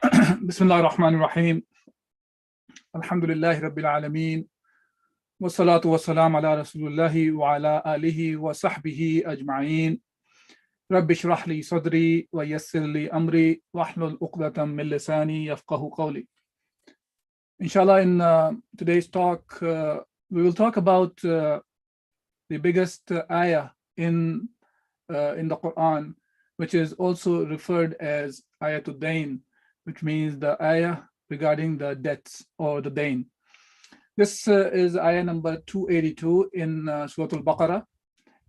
بسم الله الرحمن الرحيم الحمد لله رب العالمين والصلاة والسلام على رسول الله وعلى آله وصحبه أجمعين رب اشرح لي صدري ويسر لي أمري واحلل عقدة من لساني يفقه قولي. Inshallah, in today's talk, we will talk about the biggest ayah in the Qur'an, which is also referred as Ayatul Dain, which means the ayah regarding the debts or the dain. This is ayah number 282 in Surah Al-Baqarah.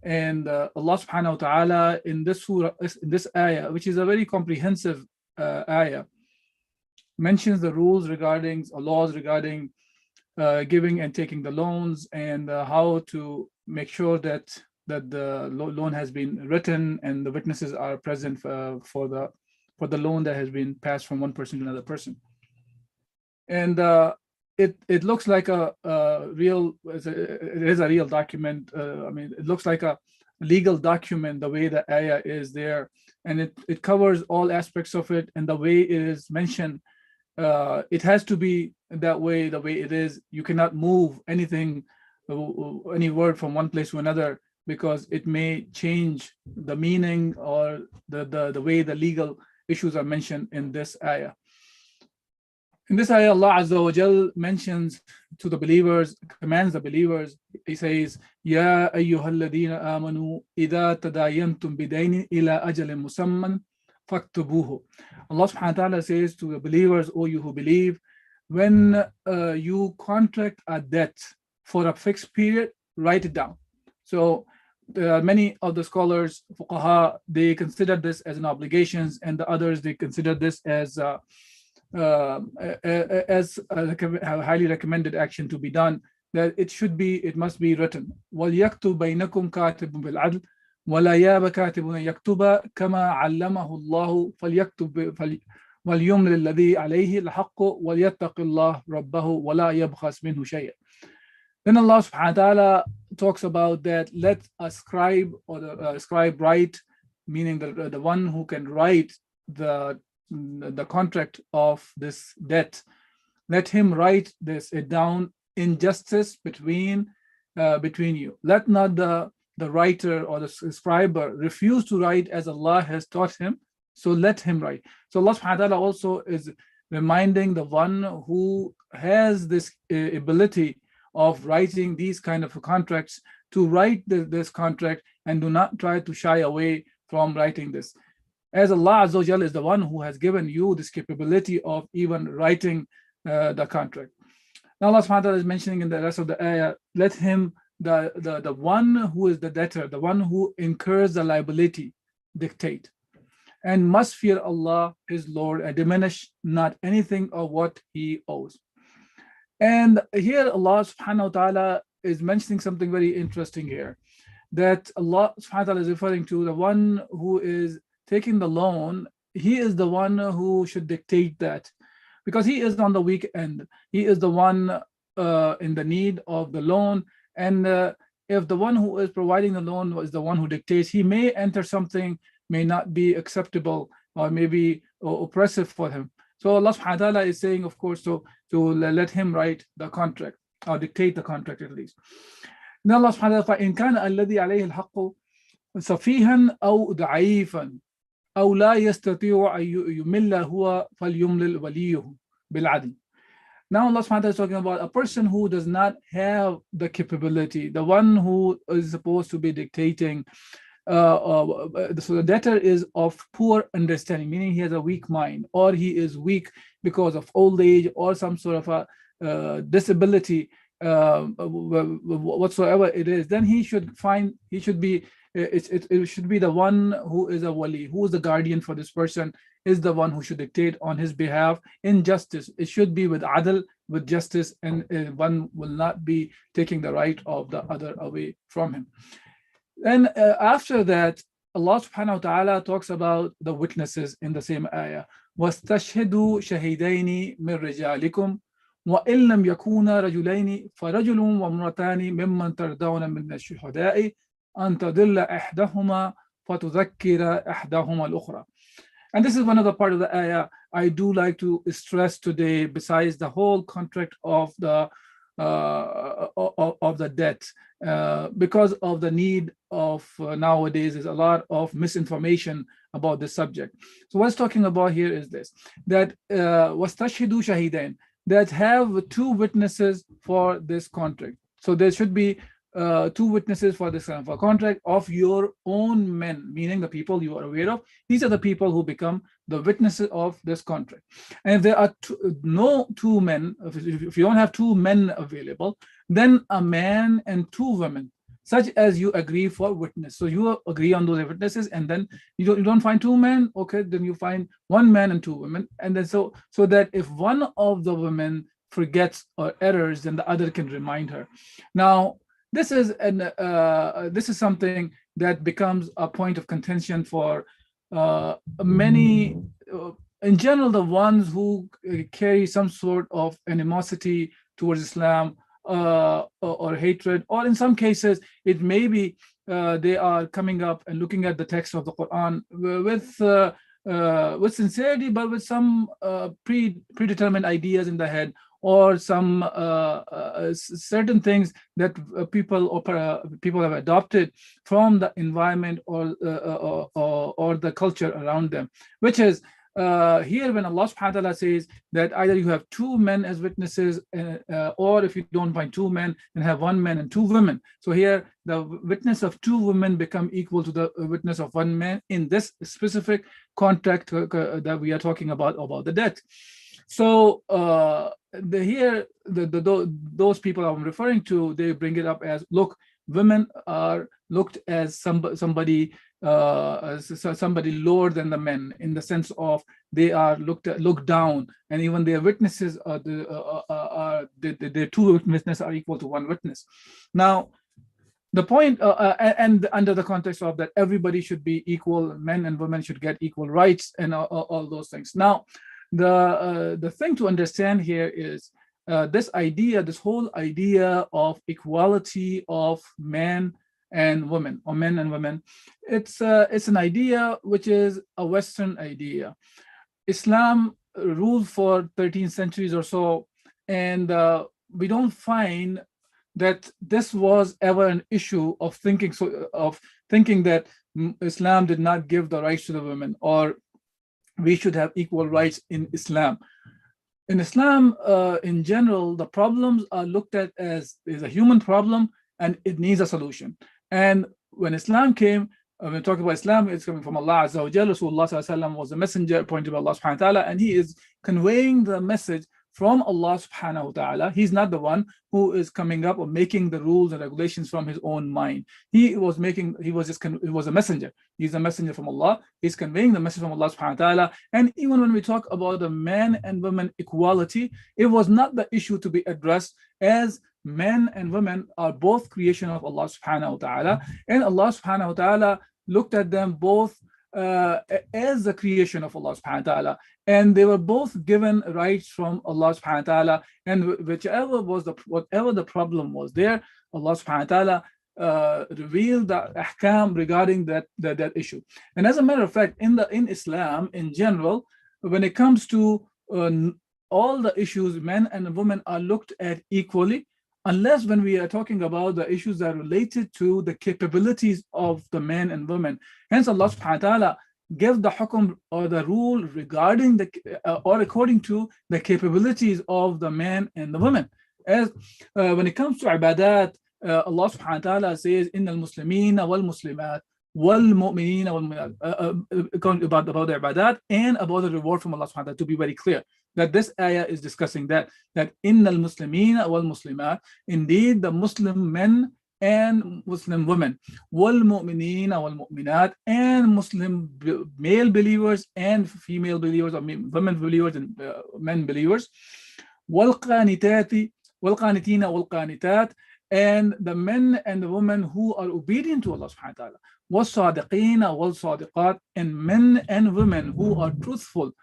And Allah subhanahu wa ta'ala in this surah, in this ayah, which is a very comprehensive ayah, mentions the rules regarding laws regarding giving and taking the loans, and how to make sure that the loan has been written and the witnesses are present for the loan that has been passed from one person to another person. And it looks like it is a real document. It looks like a legal document the way the ayah is there, and it covers all aspects of it, and the way it is mentioned, it has to be that way, the way it is. You cannot move anything, any word from one place to another, because it may change the meaning or the way the legal issues are mentioned in this ayah. In this ayah, Allah Azza wa Jal mentions to the believers, commands the believers. He says, Ya ayyuhalladhina amanu idha tadayantum bidaynin ila ajalin musamman faktubuhu. Allah subhanahu wa ta'ala says to the believers, O you who believe, when you contract a debt for a fixed period, write it down. So many of the scholars, fuqaha, they consider this as an obligation, and the others, they consider this as a highly recommended action to be done, that it must be written. وَلْيَكْتُبْ بَيْنَكُمْ كَاتِبٌ بِالْعَدْلِ وَلَا يَابَ كَاتِبٌ أَنْ يَكْتُبَ كَمَا عَلَّمَهُ اللَّهُ فَلْيَكْتُبْ وَلْيُمْلِ الَّذِي عَلَيْهِ الْحَقُّ وَلْيَتَّقِ اللَّهَ رَبَّهُ وَلَا يَبْخَسْ مِنْهُ شَيْئًا. Then Allah subhanahu wa ta'ala talks about that, let a scribe or the scribe write, meaning the one who can write the contract of this debt, let him write it down in justice between you. Let not the writer or the scriber refuse to write as Allah has taught him, so let him write. So Allah subhanahu wa ta'ala also is reminding the one who has this ability of writing these kind of contracts to write this contract, and do not try to shy away from writing this, as Allah Azza wa Jal is the one who has given you this capability of even writing the contract. Now Allah subhanahu wa ta'ala is mentioning in the rest of the ayah, let him, the one who is the debtor, the one who incurs the liability, dictate, and must fear Allah his Lord, and diminish not anything of what he owes. And here Allah subhanahu wa ta'ala is mentioning something very interesting here, that Allah subhanahu wa ta'ala is referring to the one who is taking the loan. He is the one who should dictate that, because he is on the weak end. He is the one in the need of the loan, and if the one who is providing the loan is the one who dictates, he may enter something may not be acceptable or maybe oppressive for him. So Allah subhanahu wa ta'ala is saying, of course, to let him write the contract or dictate the contract at least. Then Allah subhanahu wa ta'ala, فَإِنْ كَانَ الَّذِي عَلَيْهِ الْحَقُّ صَفِيهًا أَوْ ضَعِيفًا أَوْ لَا يَسْتَطِيعُ أَن يُمِلَّ هُوَ فَلْيُمْلِلْ وَلِيُّهُ بِالْعَدْلِ. Now Allah subhanahu wa ta'ala is talking about a person who does not have the capability, the one who is supposed to be dictating. So the debtor is of poor understanding, meaning he has a weak mind, or he is weak because of old age or some sort of a disability, whatsoever it is. Then it should be the one who is a wali, who is the guardian for this person, is the one who should dictate on his behalf in justice. It should be with adl, with justice, and one will not be taking the right of the other away from him. Then after that, Allah subhanahu wa ta'ala talks about the witnesses in the same ayah. وَاسْتَشْهِدُوا شَهِدَيْنِ مِنْ رِجَالِكُمْ وَإِنْ لَمْ يَكُونَا رَجُلَيْنِ فَرَجُلٌ وَامْرَأَتَانِ مِمَّنْ تَرْضَوْنَ مِنَ الشُّهَدَاءِ أَنْ تَضِلَّ إِحْدَاهُمَا فَتُذَكِّرَ إِحْدَاهُمَا الْأُخْرَى. And this is one of the part of the ayah I do like to stress today, besides the whole contract of the debt, because of the need of nowadays is a lot of misinformation about this subject. So what's talking about here is this, that wastashhidu shahidain, that have two witnesses for this contract. So there should be two witnesses for this kind of a contract of your own men, meaning the people you are aware of. These are the people who become the witnesses of this contract. And if there are no two men, if you don't have two men available, then a man and two women, such as you agree for witness. So you agree on those witnesses, and then you don't find two men, okay, then you find one man and two women. And then so that if one of the women forgets or errors, then the other can remind her. Now, this is something that becomes a point of contention for many, in general, the ones who carry some sort of animosity towards Islam, or hatred, or in some cases it may be they are coming up and looking at the text of the Qur'an with sincerity, but with some predetermined ideas in the head, or some certain things that people have adopted from the environment or the culture around them, which is here when Allah subhanahu wa ta'ala says that either you have two men as witnesses, or if you don't find two men, then have one man and two women. So here the witness of two women become equal to the witness of one man in this specific contract that we are talking about the debt. So those people I'm referring to, they bring it up as, look, women are looked as somebody lower than the men, in the sense of they are looked down, and even their witnesses the two witnesses are equal to one witness. Now, the point, and under the context of that everybody should be equal, men and women should get equal rights, and all those things. Now, the thing to understand here is this whole idea of equality of men and women, or men and women. It's an idea which is a Western idea. Islam ruled for 13 centuries or so, and we don't find that this was ever an issue of thinking that Islam did not give the rights to the women, or we should have equal rights in Islam. In Islam, in general, the problems are looked at as a human problem, and it needs a solution. And when Islam came, when we talk about Islam, it's coming from Allah Azza wa Jalla. Rasulullah Sallallahu Alaihi Wasallam was a messenger appointed by Allah Subhanahu wa Ta'ala, and he is conveying the message from Allah Subhanahu wa Ta'ala. He's not the one who is coming up or making the rules and regulations from his own mind. He was a messenger. He's a messenger from Allah. He's conveying the message from Allah Subhanahu wa Ta'ala. And even when we talk about the man and women equality, it was not the issue to be addressed, as men and women are both creation of Allah Subhanahu wa Ta'ala, and Allah Subhanahu wa Ta'ala looked at them both as the creation of Allah Subhanahu wa Ta'ala, and they were both given rights from Allah Subhanahu wa Ta'ala, and whatever the problem was there, Allah Subhanahu wa Ta'ala revealed the ahkam regarding that issue. And as a matter of fact, in Islam in general, when it comes to all the issues, men and women are looked at equally, unless when we are talking about the issues that are related to the capabilities of the men and women. Hence Allah Subhanahu wa Ta'ala gave the hukum or the rule regarding or according to the capabilities of the man and the women. As when it comes to ibadat, Allah Subhanahu wa Ta'ala says, Innal Muslimina wal Muslimat wal Mu'minina wal Mu'minat, about the ibadat and about the reward from Allah Subhanahu wa Ta'ala, to be very clear. That this ayah is discussing that innal muslimina wal muslimat, indeed the Muslim men and Muslim women, wal mu'minina wal mu'minat, and Muslim male believers and female believers, or women believers and men believers, wal qanitina wal qanitat, and the men and the women who are obedient to Allah subhanahu wa ta'ala, was sadiqina wal sadiqat, and men and women who are truthful.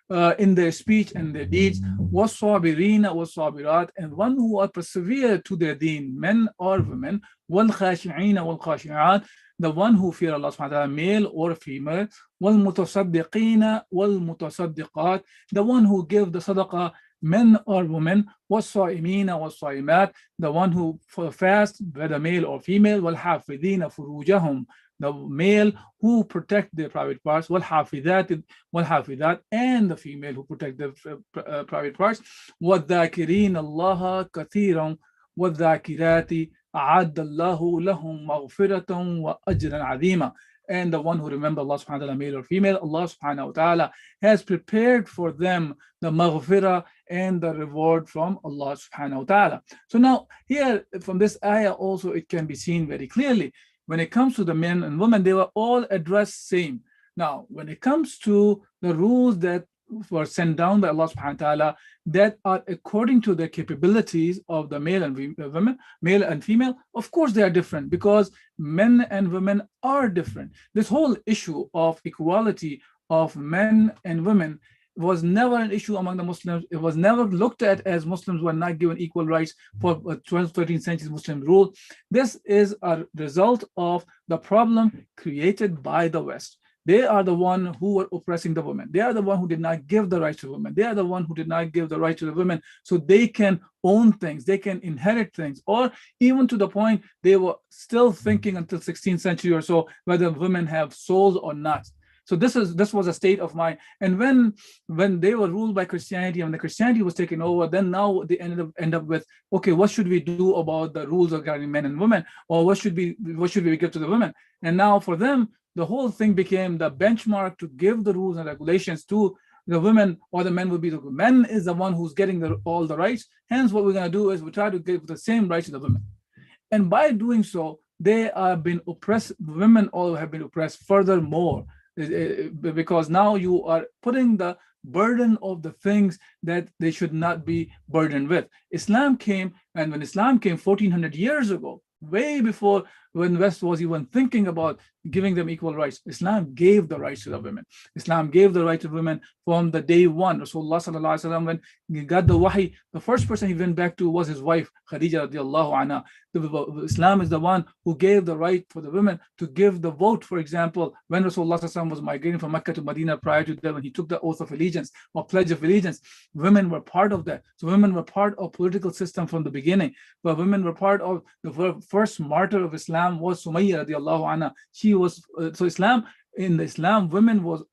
in their speech and their deeds. وَالصَّابِرِينَ وَالصَّابِرَاتِ, and one who are persevere to their deen, men or women. وَالْخَاشِعِينَ وَالْخَاشِعَاتِ, the one who fear Allah subhanahu wa ta'ala, male or female. وَالْمُتَصَدِّقِينَ وَالْمُتَصَدِّقَاتِ, the one who give the sadaqah, men or women. وَالصَّائِمِينَ وَالصَّائِمَاتِ, the one who fast, whether male or female. وَالْحَافِظِينَ فُرُوجَهُم, the male who protect their private parts. وَالْحَافِظَات, and the female who protect their private parts. وَالذَّاكِرِينَ اللَّهَ كَثِيرًا وَالذَّاكِرَاتِ أَعَدَّ اللَّهُ لَهُمْ مَغْفِرَةً وَأَجْرًا عَظِيمًا, and the one who remember Allah subhanahu wa ta'ala, male or female, Allah subhanahu wa ta'ala has prepared for them the maghfirah and the reward from Allah subhanahu wa ta'ala. So now here from this ayah also it can be seen very clearly, when it comes to the men and women, they were all addressed same. Now when it comes to the rules that were sent down by Allah subhanahu wa ta'ala, that are according to the capabilities of the male and women, male and female, of course they are different, because men and women are different. This whole issue of equality of men and women was never an issue among the Muslims. It was never looked at as Muslims were not given equal rights for 12th, 13th century Muslim rule. This is a result of the problem created by the West. They are the one who were oppressing the women. They are the one who did not give the rights to women. They are the one who did not give the right to the women so they can own things, they can inherit things, or even to the point they were still thinking until 16th century or so whether women have souls or not. So this was a state of mind. And when they were ruled by Christianity and the Christianity was taken over, then now they end up with, okay, what should we do about the rules regarding men and women, or what should we give to the women? And now for them, the whole thing became the benchmark to give the rules and regulations to the women, or the men will be the men is the one who's getting all the rights. Hence, what we're going to do is we try to give the same rights to the women. And by doing so, they have been oppressed. Women all have been oppressed furthermore, because now you are putting the burden of the things that they should not be burdened with. Islam came, and when Islam came 1400 years ago, way before when West was even thinking about giving them equal rights, Islam gave the rights to the women. Islam gave the right to women from the day one. Rasulullah sallallahu alaihi wasallam, when he got the wahi, the first person he went back to was his wife Khadija radiallahu anha. Islam is the one who gave the right for the women to give the vote. For example, when Rasulullah sallallahu alaihi wasallam was migrating from Mecca to Medina, prior to that, when he took the oath of allegiance or pledge of allegiance, women were part of that. So women were part of political system from the beginning. But women were part of the first martyr of Islam was Sumayya radiallahu anha. She was so in Islam, women was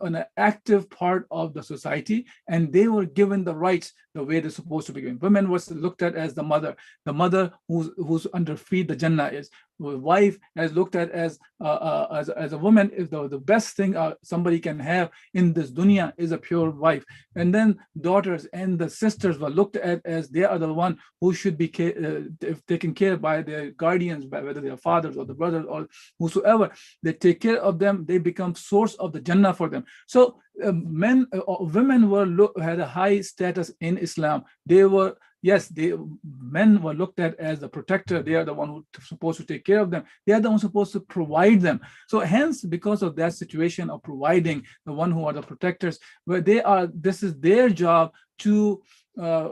an active part of the society, and they were given the rights the way they're supposed to be given. Women was looked at as the mother who's under feed the Jannah is. Wife is looked at as a woman. If the best thing somebody can have in this dunya is a pure wife. And then daughters and the sisters were looked at as they are the one who should be taken care by their guardians, by whether they are fathers or the brothers or whosoever. They take care of them. They become source of the Jannah for them. So women had a high status in Islam. Men were looked at as the protector. They are the one who supposed to take care of them. They are the one supposed to provide them. So hence, because of that situation of providing, the one who are the protectors, where this is their job to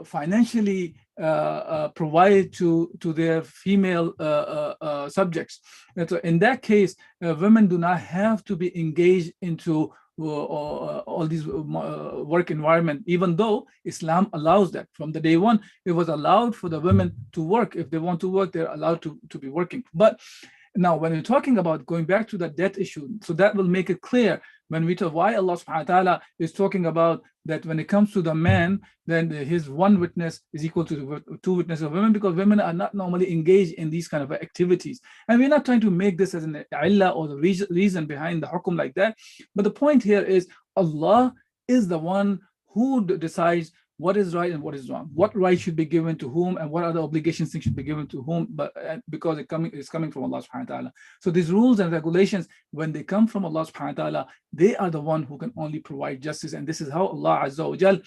financially provide to their female subjects. And so in that case, women do not have to be engaged into all these work environment, even though Islam allows that. From the day one, it was allowed for the women to work. If they want to work, they're allowed to be working. But now when we're talking about going back to the debt issue, so that will make it clear when we talk why Allah subhanahu wa ta'ala is talking about that when it comes to the man, then his one witness is equal to two witnesses of women, because women are not normally engaged in these kind of activities. And we're not trying to make this as an illah or the reason behind the hukum like that. But the point here is Allah is the one who decides what is right and what is wrong, what right should be given to whom, and what other obligations things should be given to whom, but because it's coming from Allah subhanahu wa ta'ala. So these rules and regulations, when they come from Allah subhanahu wa ta'ala, they are the one who can only provide justice. And this is how Allah Azza wa Jal,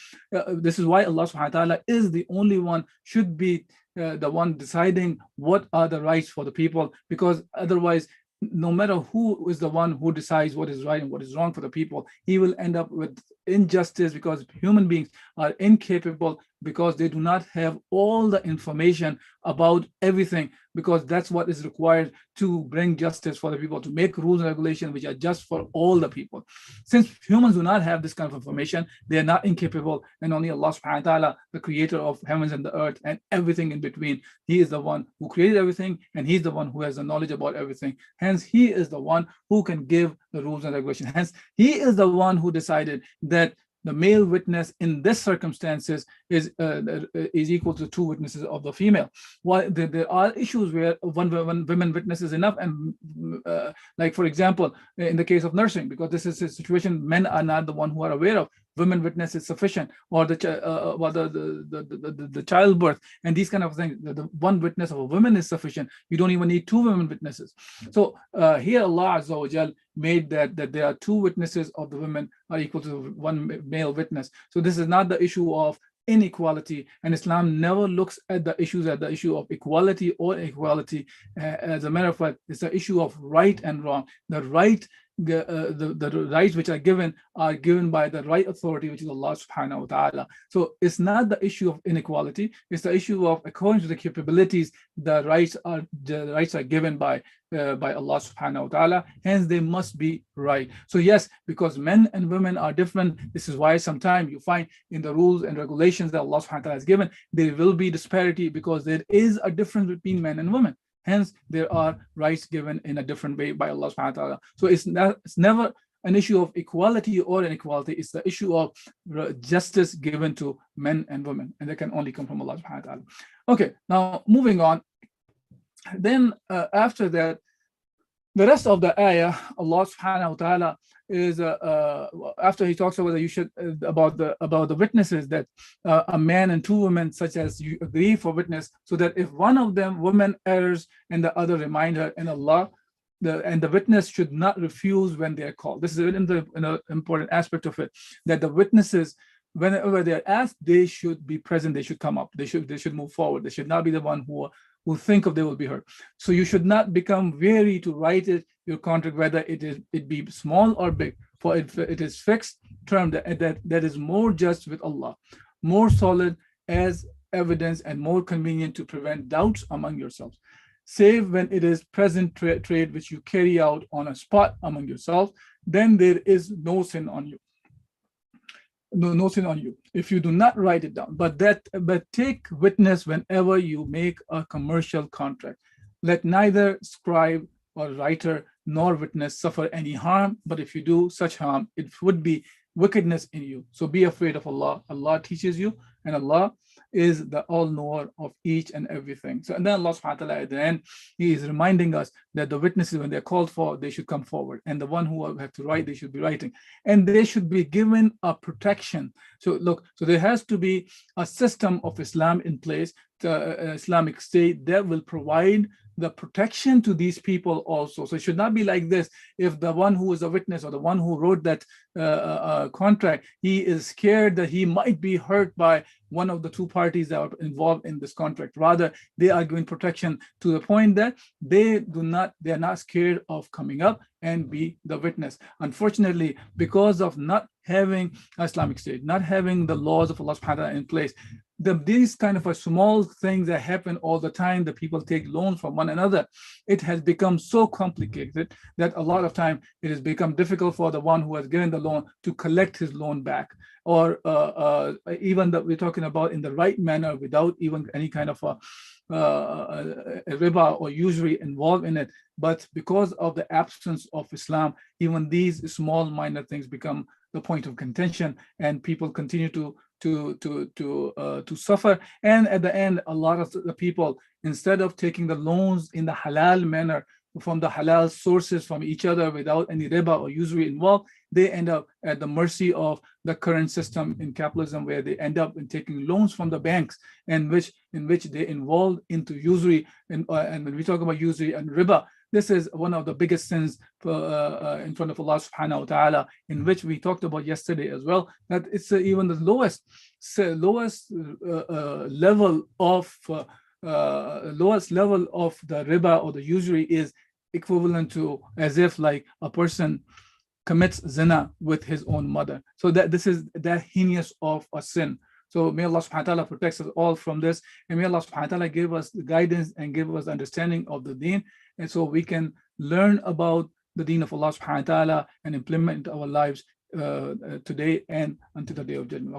this is why Allah subhanahu wa ta'ala is the only one should be the one deciding what are the rights for the people, because otherwise no matter who is the one who decides what is right and what is wrong for the people, he will end up with injustice, because human beings are incapable, because they do not have all the information about everything, because that's what is required to bring justice for the people, to make rules and regulations which are just for all the people. Since humans do not have this kind of information, they are not incapable, and only Allah subhanahu wa ta'ala, the creator of heavens and the earth and everything in between, he is the one who created everything, and he's the one who has the knowledge about everything. Hence, he is the one who can give the rules and regulations. Hence, he is the one who decided that the male witness in this circumstances is equal to 2 witnesses of the female. While there are issues where one women witness is enough, and like for example, in the case of nursing, because this is a situation men are not the one who are aware of, women witness is sufficient, or the childbirth and these kind of things. The one witness of a woman is sufficient. You don't even need 2 women witnesses. So here Allah Azza wa Jal made that there are 2 witnesses of the women are equal to 1 male witness. So this is not the issue of inequality, and Islam never looks at the issue of equality or inequality. As a matter of fact, it's the issue of right and wrong. The rights which are given by the right authority, which is Allah subhanahu wa ta'ala. So it's not the issue of inequality, it's the issue of, according to the capabilities, the rights are given by Allah subhanahu wa ta'ala, hence they must be right. So yes, because men and women are different, this is why sometimes you find in the rules and regulations that Allah subhanahu wa ta'ala has given, there will be disparity, because there is a difference between men and women. Hence, there are rights given in a different way by Allah subhanahu wa ta'ala. So it's never an issue of equality or inequality, it's the issue of justice given to men and women, and that can only come from Allah subhanahu wa ta'ala. Okay, now moving on. Then after that, the rest of the ayah, Allah subhanahu wa ta'ala is after he talks about about the witnesses, that a man and 2 women such as you agree for witness, so that if one of them woman errs and the other remind her in Allah, and the witness should not refuse when they are called. This is an important aspect of it, that the witnesses, whenever they are asked, they should be present, they should come up, they should move forward. They should not be the one who think of they will be hurt. So you should not become weary to write your contract, whether it be small or big, for it is fixed term that is more just with Allah, more solid as evidence, and more convenient to prevent doubts among yourselves, save when it is present trade which you carry out on a spot among yourselves, then there is no sin on you. No sin on you if you do not write it down. But take witness whenever you make a commercial contract. Let neither scribe or writer nor witness suffer any harm, but if you do such harm, it would be wickedness in you. So be afraid of Allah. Allah teaches you, and Allah is the all-knower of each and everything. So, and then Allah subhanahu wa ta'ala at the end, he is reminding us that the witnesses, when they're called for, they should come forward, and the one who have to write, they should be writing, and they should be given a protection. So look, so there has to be a system of Islam in place, the Islamic State, that will provide the protection to these people also. So it should not be like this. If the one who is a witness or the one who wrote that contract, he is scared that he might be hurt by one of the 2 parties that are involved in this contract. Rather, they are giving protection to the point that they are not scared of coming up and be the witness. Unfortunately, because of not having Islamic State, not having the laws of Allah subhanahu wa ta'ala in place, these kind of small things that happen all the time, that people take loans from one another, it has become so complicated that a lot of time it has become difficult for the one who has given the loan to collect his loan back, or even that we're talking about in the right manner, without even any kind of a riba or usury involved in it. But because of the absence of Islam, even these small minor things become the point of contention, and people continue to suffer. And at the end, a lot of the people, instead of taking the loans in the halal manner from the halal sources from each other without any riba or usury involved, they end up at the mercy of the current system in capitalism, where they end up in taking loans from the banks, in which they involved into usury. And when we talk about usury and riba, this is one of the biggest sins in front of Allah subhanahu wa ta'ala, in which we talked about yesterday as well, that it's even the lowest level of the riba or the usury is equivalent to as if like a person commits zina with his own mother. So that this is that heinous of a sin. So may Allah subhanahu wa ta'ala protect us all from this, and may Allah subhanahu wa ta'ala give us the guidance and give us understanding of the deen, and so we can learn about the deen of Allah subhanahu wa ta'ala and implement our lives today and until the day of judgment.